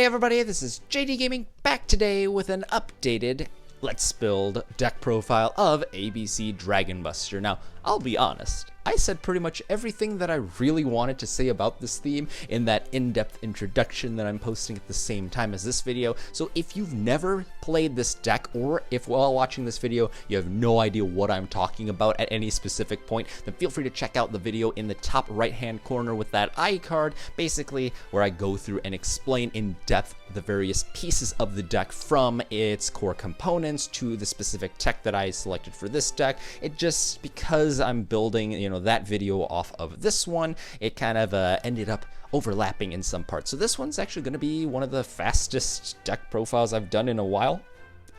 everybody, this is JDGaming back today with an updated Let's Build deck profile of 𝗖𝗍𝗍𝗔 Dragon Buster. Now, I'll be honest, I said pretty much everything that I really wanted to say about this theme in that in-depth introduction that I'm posting at the same time as this video. So if you've never played this deck, or if while watching this video you have no idea what I'm talking about at any specific point, then feel free to check out the video in the top right hand corner with that iCard, basically where I go through and explain in depth the various pieces of the deck, from its core components to the specific tech that I selected for this deck. It just, because I'm building, that video off of this one, it kind of ended up overlapping in some parts. So this one's actually going to be one of the fastest deck profiles I've done in a while,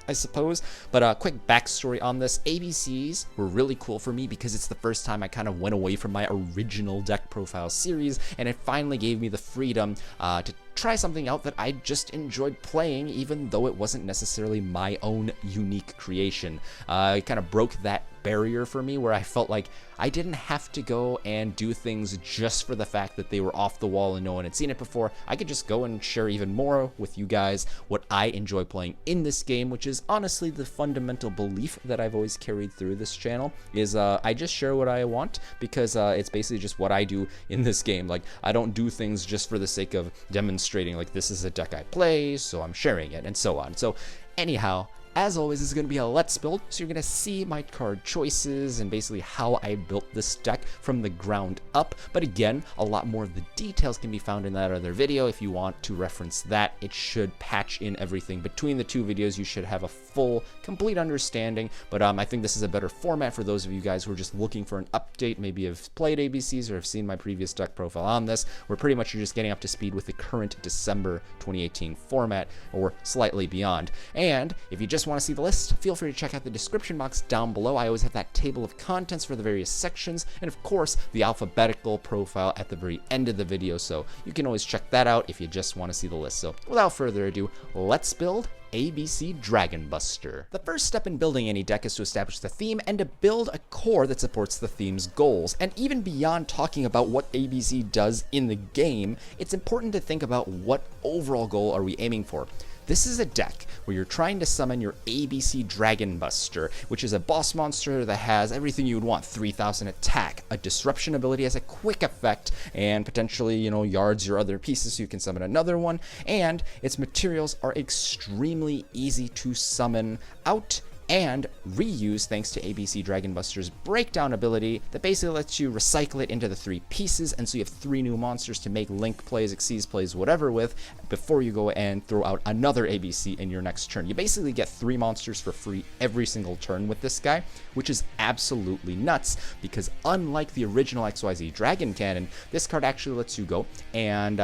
I suppose. But a quick backstory on this: ABCs were really cool for me because it's the first time I kind of went away from my original deck profile series, and it finally gave me the freedom to try something out that I just enjoyed playing, even though it wasn't necessarily my own unique creation. It kind of broke that barrier for me, where I felt like I didn't have to go and do things just for the fact that they were off the wall and no one had seen it before. I could just go and share even more with you guys what I enjoy playing in this game, which is honestly the fundamental belief that I've always carried through this channel, is I just share what I want, because it's basically just what I do in this game. Like, I don't do things just for the sake of demonstrating, like, this is a deck I play, so I'm sharing it, and so on. So anyhow, as always, this is going to be a Let's Build, so you're going to see my card choices and basically how I built this deck from the ground up. But again, a lot more of the details can be found in that other video. If you want to reference that, it should patch in everything between the two videos. You should have a full, complete understanding. But I think this is a better format for those of you guys who are just looking for an update, maybe have played ABCs or have seen my previous deck profile on this, where pretty much you're just getting up to speed with the current December 2018 format, or slightly beyond. And if you just want to see the list, feel free to check out the description box down below. I always have that table of contents for the various sections, and of course the alphabetical profile at the very end of the video, so you can always check that out if you just want to see the list. So without further ado, let's build 𝗖𝗍𝗍𝗔 Dragon Buster. The first step in building any deck is to establish the theme and to build a core that supports the theme's goals. And even beyond talking about what 𝗖𝗍𝗍 does in the game, it's important to think about what overall goal are we aiming for. This is a deck where you're trying to summon your 𝗖𝗍𝗍𝗔 Dragon Buster, which is a boss monster that has everything you would want: 3,000 attack, a disruption ability as a quick effect, and potentially, yards your other pieces so you can summon another one. And its materials are extremely easy to summon out and reuse thanks to 𝗖𝗍𝗍𝗔 Dragon Buster's breakdown ability that basically lets you recycle it into the 3 pieces, and so you have 3 new monsters to make link plays, 𝗖𝗍 plays, whatever with, before you go and throw out another 𝗖𝗍𝗍 in your next turn. You basically get 3 monsters for free every single turn with this guy, which is absolutely nuts, because unlike the original XYZ Dragon Cannon, this card actually lets you go and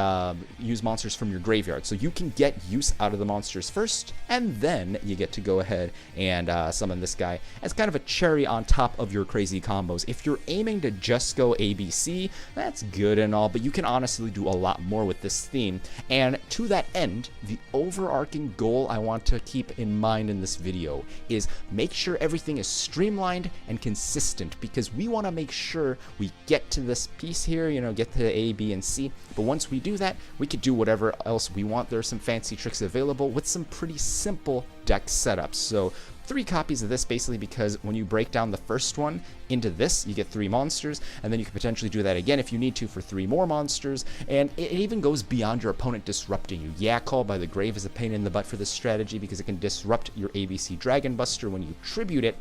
use monsters from your graveyard. So you can get use out of the monsters first, and then you get to go ahead and summon this guy as kind of a cherry on top of your crazy combos. If you're aiming to just go 𝗖𝗍𝗍, that's good and all, but you can honestly do a lot more with this theme. And to that end, the overarching goal I want to keep in mind in this video is make sure everything is streamlined and consistent, because we want to make sure we get to this piece here, get to A, B, and C. But once we do that, we could do whatever else we want. There's some fancy tricks available with some pretty simple deck setups. So 3 copies of this, basically because when you break down the first one into this, you get 3 monsters, and then you can potentially do that again if you need to for 3 more monsters, and it even goes beyond your opponent disrupting you. Yeah, Call by the Grave is a pain in the butt for this strategy because it can disrupt your 𝗖𝗍𝗍𝗔 Dragon Buster when you tribute it.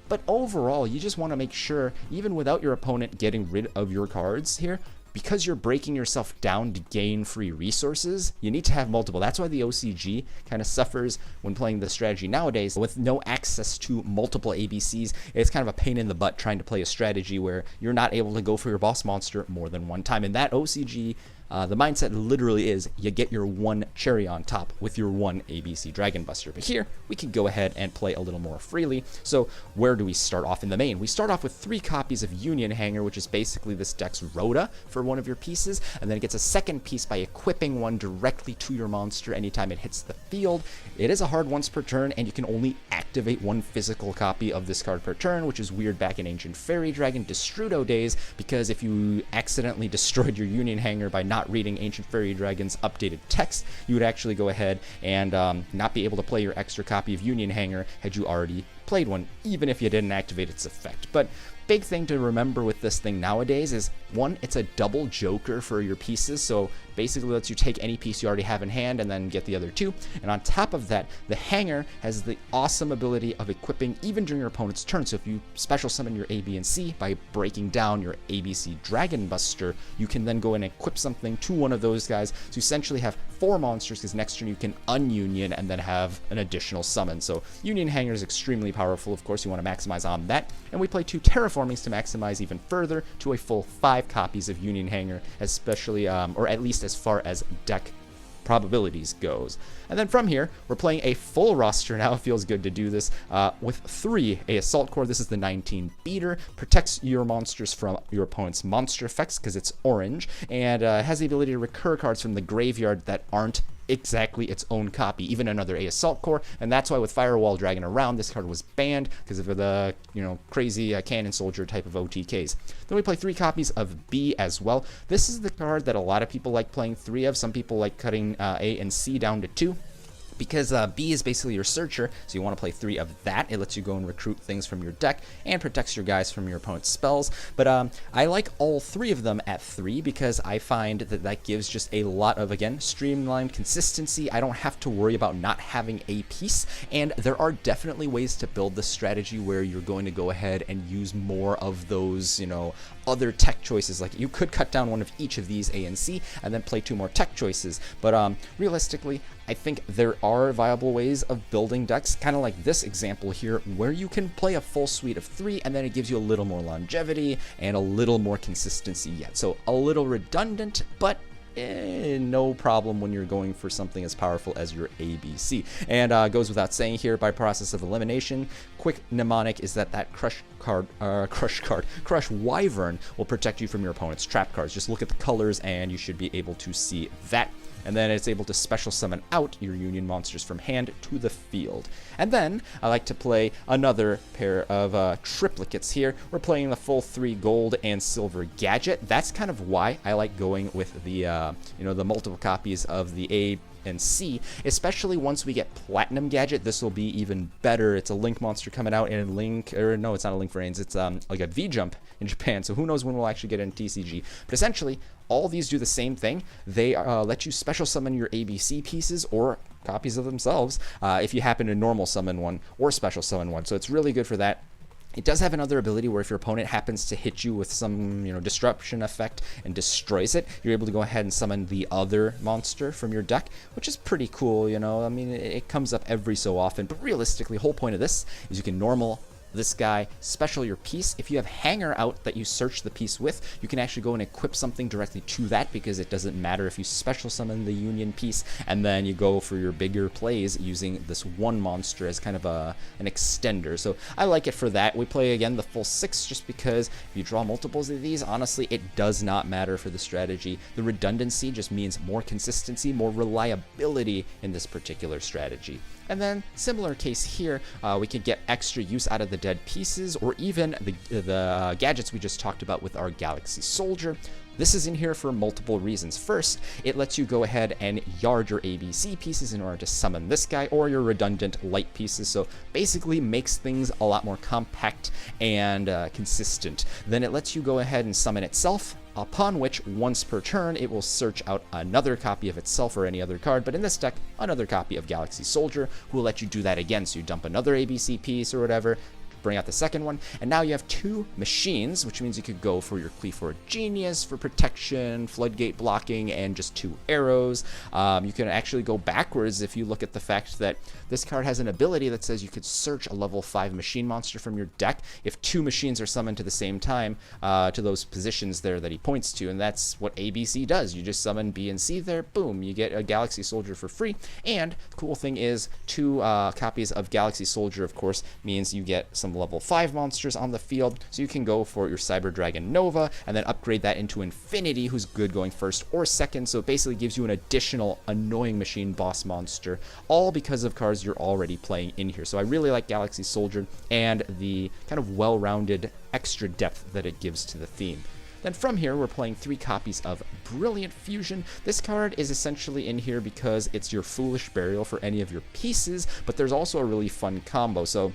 But overall, you just want to make sure, even without your opponent getting rid of your cards here, because you're breaking yourself down to gain free resources, you need to have multiple. That's why the OCG kind of suffers when playing the strategy nowadays. With no access to multiple ABCs, it's kind of a pain in the butt trying to play a strategy where you're not able to go for your boss monster more than one time. And that OCG, the mindset literally is you get your 1 cherry on top with your 1 𝗖𝗍𝗍𝗔 Dragon Buster. But here, we can go ahead and play a little more freely. So where do we start off in the main? We start off with 3 copies of Union Hanger, which is basically this deck's Rhoda for one of your pieces, and then it gets a second piece by equipping one directly to your monster anytime it hits the field. It is a hard once per turn, and you can only activate activate one physical copy of this card per turn, which is weird back in Ancient Fairy Dragon Destrudo days, because if you accidentally destroyed your Union Hanger by not reading Ancient Fairy Dragon's updated text, you would actually go ahead and not be able to play your extra copy of Union Hanger had you already played one, even if you didn't activate its effect. But big thing to remember with this thing nowadays is, one, it's a double joker for your pieces, so basically lets you take any piece you already have in hand and then get the other two. And on top of that, the hanger has the awesome ability of equipping even during your opponent's turn. So if you special summon your A, B, and C by breaking down your ABC Dragon Buster, you can then go and equip something to one of those guys to essentially have 4 monsters, because next turn you can ununion and then have an additional summon. So Union Hanger is extremely powerful. Of course, you want to maximize on that. And we play 2 terraformings to maximize even further to a full 5 copies of Union Hanger, especially, or at least as far as deck probabilities goes. And then from here, we're playing a full roster now. It feels good to do this with 3 Assault Core. This is the 19 beater. Protects your monsters from your opponent's monster effects because it's orange, and has the ability to recur cards from the graveyard that aren't exactly its own copy, even another Assault Core. And that's why with Firewall Dragon around, this card was banned because of the crazy cannon soldier type of OTKs. Then we play 3 copies of B as well. This is the card that a lot of people like playing 3 of. Some people like cutting A and C down to 2. Because B is basically your searcher, so you want to play 3 of that. It lets you go and recruit things from your deck and protects your guys from your opponent's spells. But I like all 3 of them at 3 because I find that that gives just a lot of, again, streamlined consistency. I don't have to worry about not having a piece, and there are definitely ways to build the strategy where you're going to go ahead and use more of those, other tech choices. Like, you could cut down one of each of these, A and C, and then play 2 more tech choices. But realistically, I think there are viable ways of building decks, kind of like this example here, where you can play a full suite of 3, and then it gives you a little more longevity and a little more consistency yet. So a little redundant, but no problem when you're going for something as powerful as your ABC. And goes without saying here, by process of elimination, quick mnemonic is that Crush Wyvern will protect you from your opponent's trap cards. Just look at the colors and you should be able to see that. And then it's able to special summon out your Union monsters from hand to the field. And then I like to play another pair of triplicates here. We're playing the full 3 gold and silver gadget. That's kind of why I like going with the the multiple copies of the A and C, especially once we get Platinum Gadget. This will be even better. It's a Link monster coming out in Link, or no, it's not a Link for Reigns. It's like a V-Jump in Japan, so who knows when we'll actually get it in TCG. But essentially, all these do the same thing. They let you special summon your ABC pieces or copies of themselves if you happen to normal summon one or special summon one. So it's really good for that. It does have another ability where if your opponent happens to hit you with some, disruption effect and destroys it, you're able to go ahead and summon the other monster from your deck, which is pretty cool, I mean, it comes up every so often, but realistically, the whole point of this is you can normal this guy, special your piece. If you have hanger out that you search the piece with, you can actually go and equip something directly to that, because it doesn't matter if you special summon the Union piece and then you go for your bigger plays using this one monster as kind of an extender. So I like it for that. We play again the full 6 just because if you draw multiples of these, honestly, it does not matter for the strategy. The redundancy just means more consistency, more reliability in this particular strategy. And then, similar case here, we could get extra use out of the dead pieces, or even the gadgets we just talked about with our Galaxy Soldier. This is in here for multiple reasons. First, it lets you go ahead and yard your ABC pieces in order to summon this guy, or your redundant light pieces, so basically makes things a lot more compact and consistent. Then it lets you go ahead and summon itself, upon which, once per turn, it will search out another copy of itself or any other card, but in this deck, another copy of Galaxy Soldier, who will let you do that again. So you dump another ABC piece or whatever, bring out the second one, and now you have 2 machines, which means you could go for your Q4 Genius for protection, floodgate blocking, and just 2 arrows. You can actually go backwards if you look at the fact that this card has an ability that says you could search a level 5 machine monster from your deck if 2 machines are summoned to the same time to those positions there that he points to, and that's what ABC does. You just summon B and C there, boom, you get a Galaxy Soldier for free. And the cool thing is 2 copies of Galaxy Soldier, of course, means you get some some level 5 monsters on the field. So you can go for your Cyber Dragon Nova and then upgrade that into Infinity, who's good going first or second. So it basically gives you an additional annoying machine boss monster, all because of cards you're already playing in here. So I really like Galaxy Soldier and the kind of well-rounded extra depth that it gives to the theme. Then from here, we're playing 3 copies of Brilliant Fusion. This card is essentially in here because it's your Foolish Burial for any of your pieces, but there's also a really fun combo. So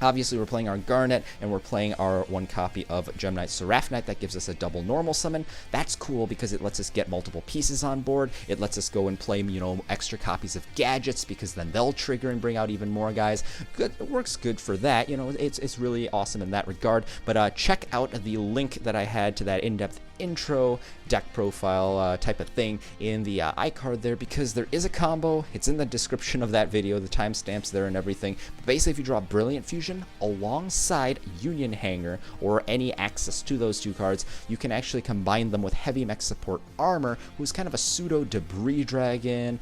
obviously, we're playing our Garnet, and we're playing our 1 copy of Gem Knight Seraph that gives us a double normal summon. That's cool because it lets us get multiple pieces on board. It lets us go and play, extra copies of gadgets because then they'll trigger and bring out even more guys. Good, it works good for that. It's really awesome in that regard. But check out the link that I had to that in-depth intro deck profile type of thing in the iCard there, because there is a combo. It's in the description of that video, the timestamps there and everything. But basically, if you draw Brilliant Fusion alongside Union Hanger or any access to those 2 cards, you can actually combine them with Heavy Mech Support Armor, who's kind of a pseudo Dsabri Dragon,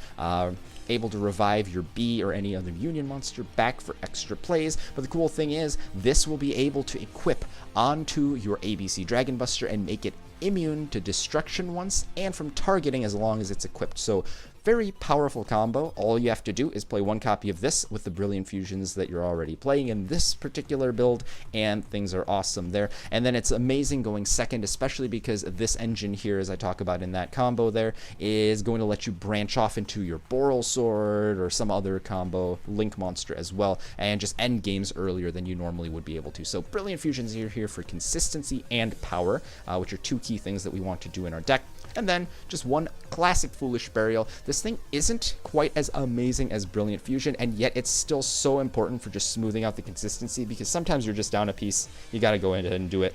able to revive your B or any other Union monster back for extra plays. But the cool thing is, this will be able to equip onto your ABC Dragon Buster and make it immune to destruction once and from targeting as long as it's equipped. So very powerful combo. All you have to do is play 1 copy of this with the Brilliant Fusions that you're already playing in this particular build, and things are awesome there. And then it's amazing going second, especially because this engine here, as I talk about in that combo there, is going to let you branch off into your Boral Sword or some other combo Link monster as well, and just end games earlier than you normally would be able to. So Brilliant Fusions are here for consistency and power, which are 2 key things that we want to do in our deck. And then just 1 classic Foolish Burial. This thing isn't quite as amazing as Brilliant Fusion, and yet it's still so important for just smoothing out the consistency, because sometimes you're just down a piece. You got to go ahead and do it.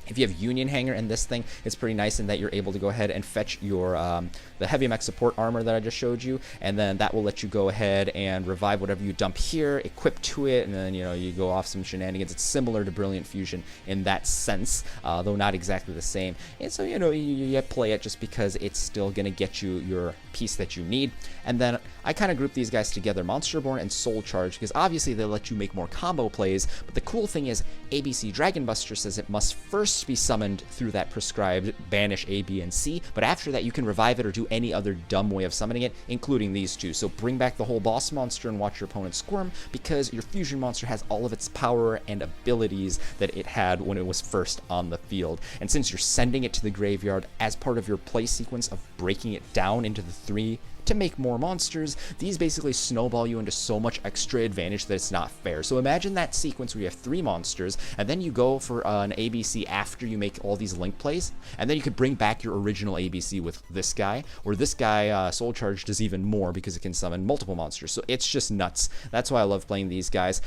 If you have Union Hanger in this thing, it's pretty nice in that you're able to go ahead and fetch your the Heavy Mech Support Armor that I just showed you, and then that will let you go ahead and revive whatever you dump here, equip to it, and then you go off some shenanigans. It's similar to Brilliant Fusion in that sense, though not exactly the same. And so you play it just because it's still gonna get you your piece that you need. And then I kind of group these guys together, Monsterborn and Soul Charge, because obviously they let you make more combo plays. But the cool thing is, ABC Dragon Buster says it must first be summoned through that prescribed banish A, B, and C, but after that you can revive it or do any other dumb way of summoning it, including these 2. So bring back the whole boss monster and watch your opponent squirm, because your fusion monster has all of its power and abilities that it had when it was first on the field. And since you're sending it to the graveyard as part of your play sequence of breaking it down into the 3 to make more monsters, these basically snowball you into so much extra advantage that it's not fair. So imagine that sequence where you have 3 monsters, and then you go for an ABC after you make all these link plays, and then you could bring back your original ABC with this guy, or this guy, Soul Charge, does even more because it can summon multiple monsters. So it's just nuts. That's why I love playing these guys.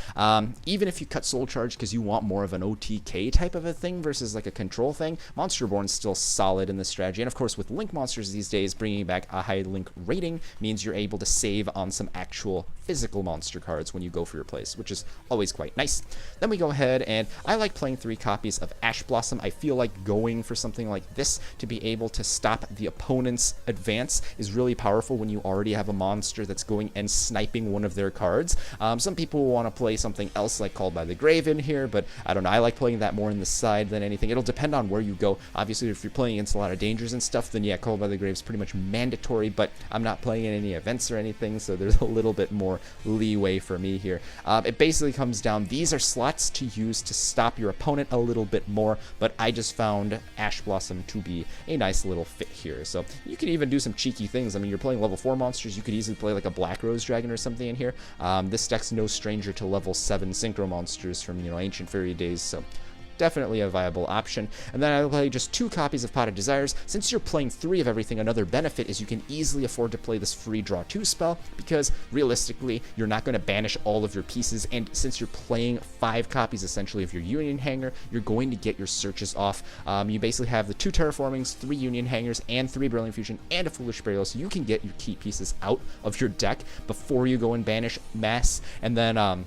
Even if you cut Soul Charge because you want more of an OTK type of a thing versus like a control thing, Monsterborn's still solid in this strategy. And of course, with Link monsters these days, bringing back a high Link rating means you're able to save on some actual physical monster cards when you go for your plays, which is always quite nice. Then we go ahead, and I like playing 3 copies of Ash Blossom. I feel like going for something like this to be able to stop the opponent's advance is really powerful when you already have a monster that's going and sniping one of their cards. Some people want to play something else like Called by the Grave in here, but I don't know. I like playing that more in the side than anything. It'll depend on where you go. Obviously, if you're playing against a lot of dangers and stuff, then yeah, Called by the Grave is pretty much mandatory, but I'm not playing in any events or anything, so there's a little bit more leeway for me here. It basically comes down, these are slots to use to stop your opponent a little bit more, but I just found Ash Blossom to be a nice little fit here. So you could even do some cheeky things. I mean, you're playing level 4 monsters, you could easily play like a Black Rose Dragon or something in here. This deck's no stranger to level 7 synchro monsters from, ancient fairy days, so definitely a viable option. And then I play just 2 copies of Pot of Desires. Since you're playing 3 of everything, another benefit is you can easily afford to play this free draw 2 spell, because realistically, you're not going to banish all of your pieces, and since you're playing 5 copies essentially of your Union Hanger, you're going to get your searches off. You basically have the 2 Terraformings, 3 Union Hangers, and 3 Brilliant Fusion, and a Foolish Burial, so you can get your key pieces out of your deck before you go and banish mass. And then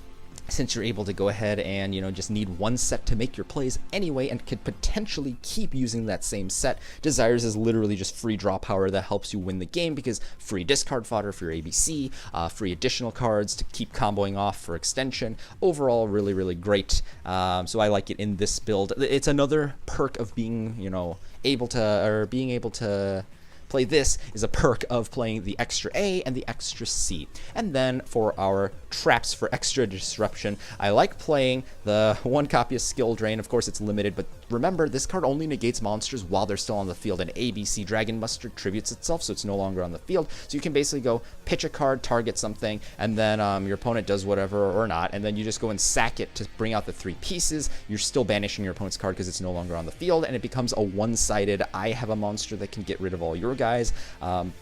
since you're able to go ahead and, just need one set to make your plays anyway and could potentially keep using that same set, 𝗍𝖧𝗏 is literally just free draw power that helps you win the game because free discard fodder for your ABC, free additional cards to keep comboing off for extension. Overall, really, really great. So I like it in this build. It's another perk of being, able to play this is a perk of playing the extra A and the extra C. And then for our traps for extra disruption, I like playing the 1 copy of Skill Drain. Of course, it's limited, but remember, this card only negates monsters while they're still on the field, and ABC Dragon Buster tributes itself, so it's no longer on the field. So you can basically go pitch a card, target something, and then your opponent does whatever or not, and then you just go and sack it to bring out the 3 pieces. You're still banishing your opponent's card because it's no longer on the field, and it becomes a one-sided, I have a monster that can get rid of all your guys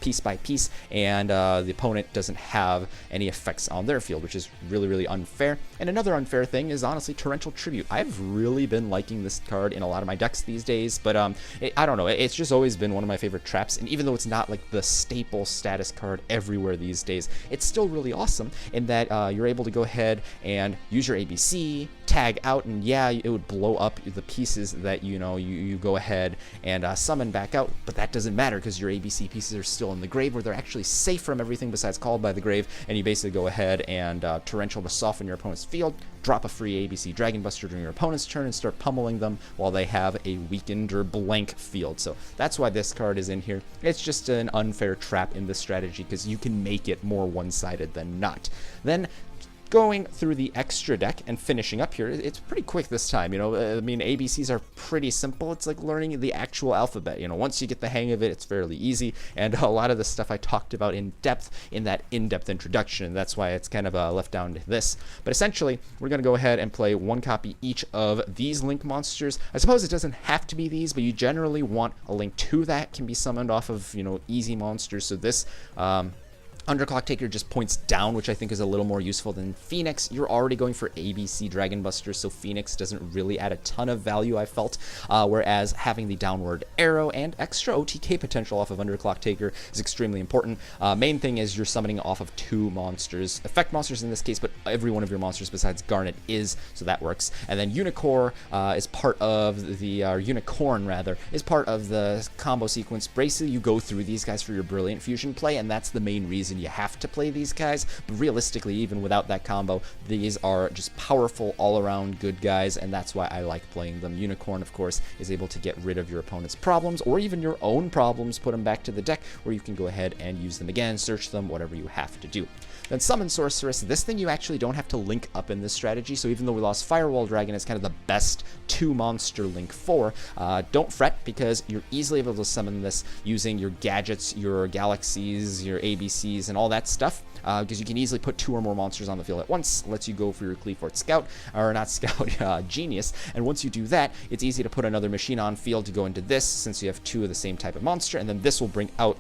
piece by piece, and the opponent doesn't have any effects on their field, which is really, really unfair. And another unfair thing is honestly Torrential Tribute. I've really been liking this card in a lot of my decks these days, but I don't know, it's just always been one of my favorite traps, and even though it's not like the staple status card everywhere these days, it's still really awesome in that you're able to go ahead and use your ABC, tag out, and yeah, it would blow up the pieces that you go ahead and summon back out, but that doesn't matter because your ABC pieces are still in the grave where they're actually safe from everything besides Called by the Grave, and you basically go ahead and Torrential to soften your opponent's field, drop a free ABC Dragon Buster during your opponent's turn, and start pummeling them while they have a weakened or blank field. So that's why this card is in here. It's just an unfair trap in this strategy because you can make it more one-sided than not. Then going through the extra deck and finishing up here, it's pretty quick this time. I mean, ABCs are pretty simple. It's like learning the actual alphabet. Once you get the hang of it, it's fairly easy. And a lot of the stuff I talked about in depth in that in-depth introduction. That's why it's kind of left down to this. But essentially, we're going to go ahead and play 1 copy each of these Link monsters. I suppose it doesn't have to be these, but you generally want a Link 2 that can be summoned off of, easy monsters. So this 𝗓𝗏𝗧𝗏𝗏 just points down, which I think is a little more useful than Phoenix. You're already going for ABC Dragon Buster, so Phoenix doesn't really add a ton of value, I felt. Whereas having the downward arrow and extra OTK potential off of 𝗓𝗏𝗧𝗏𝗏 is extremely important. Main thing is you're summoning off of 2 monsters, effect monsters in this case, but every one of your monsters besides Garnet is, so that works. And then Unicorn is part of the Unicorn rather is part of the combo sequence. Basically, you go through these guys for your Brilliant Fusion play, and that's the main reason you have to play these guys. But realistically, even without that combo, these are just powerful all-around good guys, and that's why I like playing them. Unicorn, of course, is able to get rid of your opponent's problems or even your own problems, put them back to the deck where you can go ahead and use them again, search them, whatever you have to do. Then Summon Sorceress. This thing you actually don't have to link up in this strategy, so even though we lost Firewall Dragon, it's kind of the best 2-monster link for. Don't fret, because you're easily able to summon this using your gadgets, your Galaxies, your ABCs, and all that stuff, because you can easily put 2 or more monsters on the field at once. Lets you go for your 𝗧𝗎𝗏𝗏 Scout, or not Scout, Genius, and once you do that, it's easy to put another machine on field to go into this, since you have 2 of the same type of monster, and then this will bring out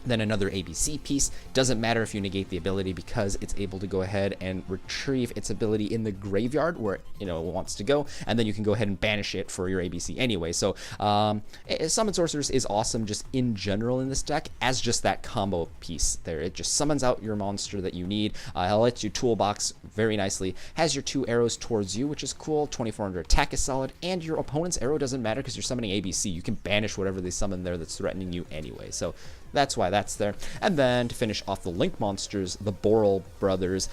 then another ABC piece. Doesn't matter if you negate the ability, because it's able to go ahead and retrieve its ability in the graveyard where it wants to go, and then you can go ahead and banish it for your ABC anyway. So Summon Sorceress is awesome just in general in this deck as just that combo piece there. It just summons out your monster that you need. It lets you toolbox very nicely. Has your 2 arrows towards you, which is cool. 2400 attack is solid, and your opponent's arrow doesn't matter because you're summoning ABC. You can banish whatever they summon there that's threatening you anyway. So that's why that's there. And then to finish off the Link monsters, the Borrel brothers,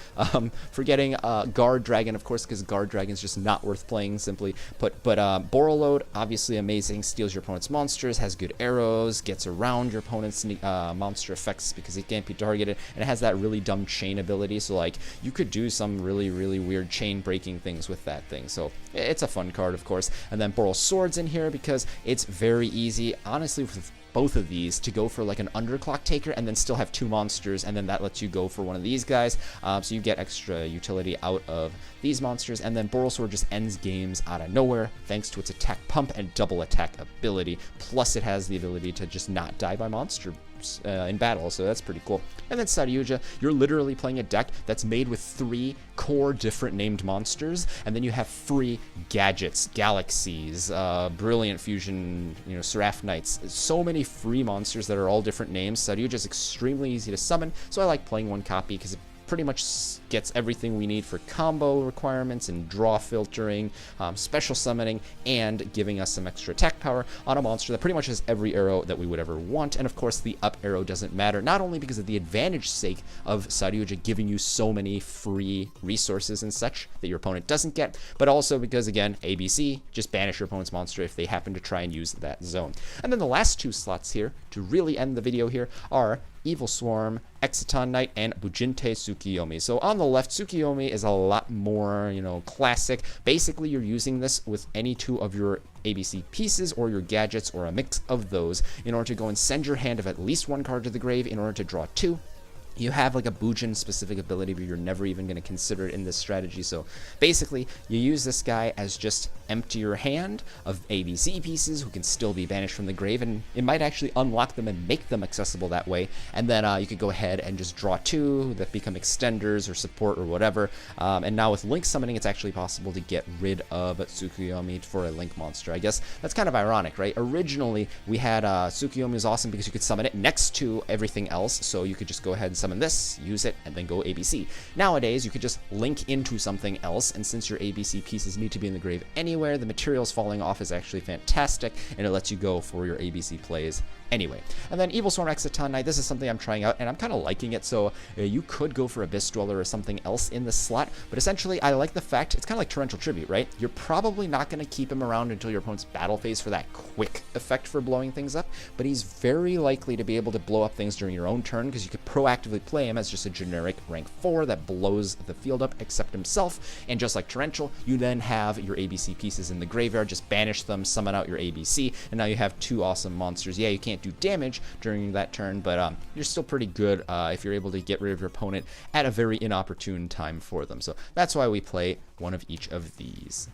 forgetting Guard Dragon, of course, because Guard Dragon's just not worth playing simply. But Borrel Load, obviously amazing, steals your opponent's monsters, has good arrows, gets around your opponent's monster effects because it can't be targeted, and it has that really dumb chain ability, so like you could do some really, really weird chain breaking things with that thing. So it's a fun card, of course. And then Borrel Swords in here because it's very easy, honestly, with both of these to go for like an 𝗓𝗏𝗧𝗏𝗏𝗏 and then still have 2 monsters, and then that lets you go for one of these guys, so you get extra utility out of these monsters. And then Borrel Sword just ends games out of nowhere thanks to its attack pump and double attack ability, plus it has the ability to just not die by monster in battle, so that's pretty cool. And then 𝗪𝗔𝗔, you're literally playing a deck that's made with 3 core different named monsters, and then you have free gadgets, Galaxies, Brilliant Fusion, Seraph Knights, so many free monsters that are all different names. 𝗪𝗔𝗔 is extremely easy to summon, so I like playing 1 copy because it pretty much gets everything we need for combo requirements and draw filtering, special summoning, and giving us some extra attack power on a monster that pretty much has every arrow that we would ever want. And of course, the up arrow doesn't matter, not only because of the advantage sake of 𝗖𝗍𝗧 giving you so many free resources and such that your opponent doesn't get, but also because, again, ABC, just banish your opponent's monster if they happen to try and use that zone. And then the last two slots here, to really end the video here, are Evil Swarm, 𝗖𝗍𝗡𝗡𝗘 Knight, and 𝗪𝗠𝗪𝗧 Tsukiyomi. So on the left, Tsukiyomi is a lot more, classic. Basically, you're using this with any two of your ABC pieces or your gadgets or a mix of those in order to go and send your hand of at least one card to the grave in order to draw two. You have like a Bujin specific ability, but you're never even going to consider it in this strategy. So basically, you use this guy as just empty your hand of ABC pieces who can still be banished from the grave, and it might actually unlock them and make them accessible that way. And then you could go ahead and just draw two that become extenders or support or whatever. And now with Link summoning, it's actually possible to get rid of Tsukiyomi for a Link monster. I guess that's kind of ironic, right? Originally, we had Tsukiyomi was awesome because you could summon it next to everything else, so you could just go ahead and summon this, use it, and then go ABC. Nowadays, you could just link into something else, and since your ABC pieces need to be in the grave anywhere, the materials falling off is actually fantastic, and it lets you go for your ABC plays anyway. And then Evil Swarm 𝗖𝗍𝗡𝗡𝗘 Knight, this is something I'm trying out, and I'm kind of liking it, so you could go for Abyss Dweller or something else in this slot, but essentially, I like the fact, it's kind of like Torrential Tribute, right? You're probably not going to keep him around until your opponent's battle phase for that quick effect for blowing things up, but he's very likely to be able to blow up things during your own turn, because you could proactively play him as just a generic rank 4 that blows the field up except himself, and just like Torrential, you then have your ABC pieces in the graveyard, just banish them, summon out your ABC, and now you have two awesome monsters. Yeah, you can't do damage during that turn, but you're still pretty good if you're able to get rid of your opponent at a very inopportune time for them. So that's why we play one of each of these.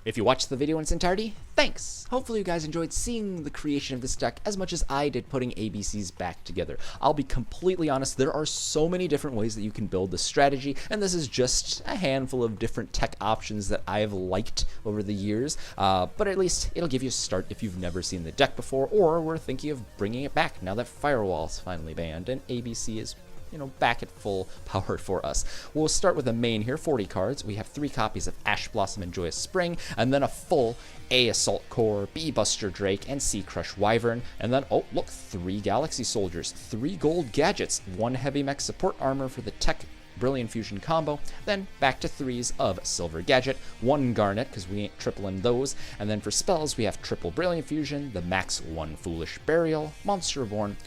If you watched the video in its entirety, thanks! Hopefully you guys enjoyed seeing the creation of this deck as much as I did putting ABCs back together. I'll be completely honest, there are so many different ways that you can build this strategy, and this is just a handful of different tech options that I've liked over the years, but at least it'll give you a start if you've never seen the deck before, or we're thinking of bringing it back now that Firewall's finally banned and ABC is back at full power for us. We'll start with the main here, 40 cards. We have 3 copies of Ash Blossom and Joyous Spring, and then a full A Assault Core, B Buster Drake, and C Crush Wyvern, and then, oh, look, 3 Galaxy Soldiers, 3 gold gadgets, 1 Heavy Mech Support Armor for the Tech Brilliant Fusion combo, then back to 3s of Silver Gadget, 1 Garnet, because we ain't tripling those, and then for spells, we have triple Brilliant Fusion, the max 1 Foolish Burial, Monster Reborn,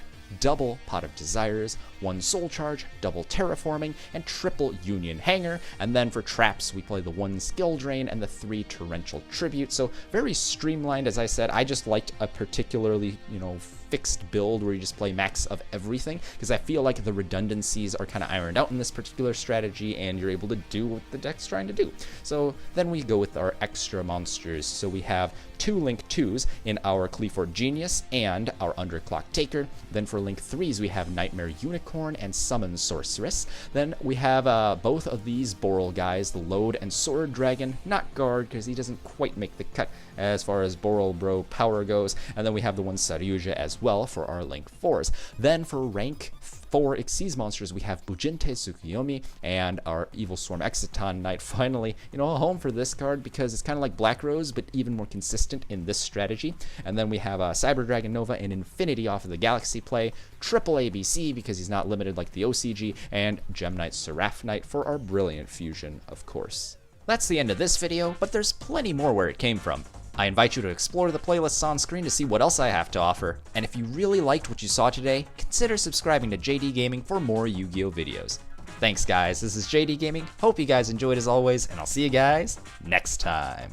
double Pot of Desires, 1 Soul Charge, double Terraforming, and triple Union Hanger. And then for traps, we play the 1 Skill Drain and the 3 Torrential Tribute. So very streamlined, as I said. I just liked a particularly, fixed build where you just play max of everything, because I feel like the redundancies are kind of ironed out in this particular strategy, and you're able to do what the deck's trying to do. So then we go with our extra monsters. So we have 2 Link 2s in our Qliphort Genius and our Underclock Taker. Then for Link 3s, we have Nightmare Unicorn and Summon Sorceress. Then we have both of these Boral guys, the Load and Sword Dragon, not Guard, because he doesn't quite make the cut as far as Boral Bro power goes. And then we have the 1 𝗖𝗍𝗧 as well for our Link 4s. Then for rank 4 Xyz monsters, we have 𝗪𝗠𝗪𝗧 Tsukiyomi and our Evil Swarm 𝗖𝗍𝗡𝗡𝗘 Knight. Finally, a home for this card, because it's kind of like Black Rose, but even more consistent in this strategy. And then we have Cyber Dragon Nova and Infinity off of the Galaxy play, triple ABC because he's not limited like the OCG, and Gem Knight Seraph Knight for our Brilliant Fusion, of course. That's the end of this video, but there's plenty more where it came from. I invite you to explore the playlists on screen to see what else I have to offer, and if you really liked what you saw today, consider subscribing to JD Gaming for more Yu-Gi-Oh videos. Thanks guys, this is JD Gaming, hope you guys enjoyed as always, and I'll see you guys next time.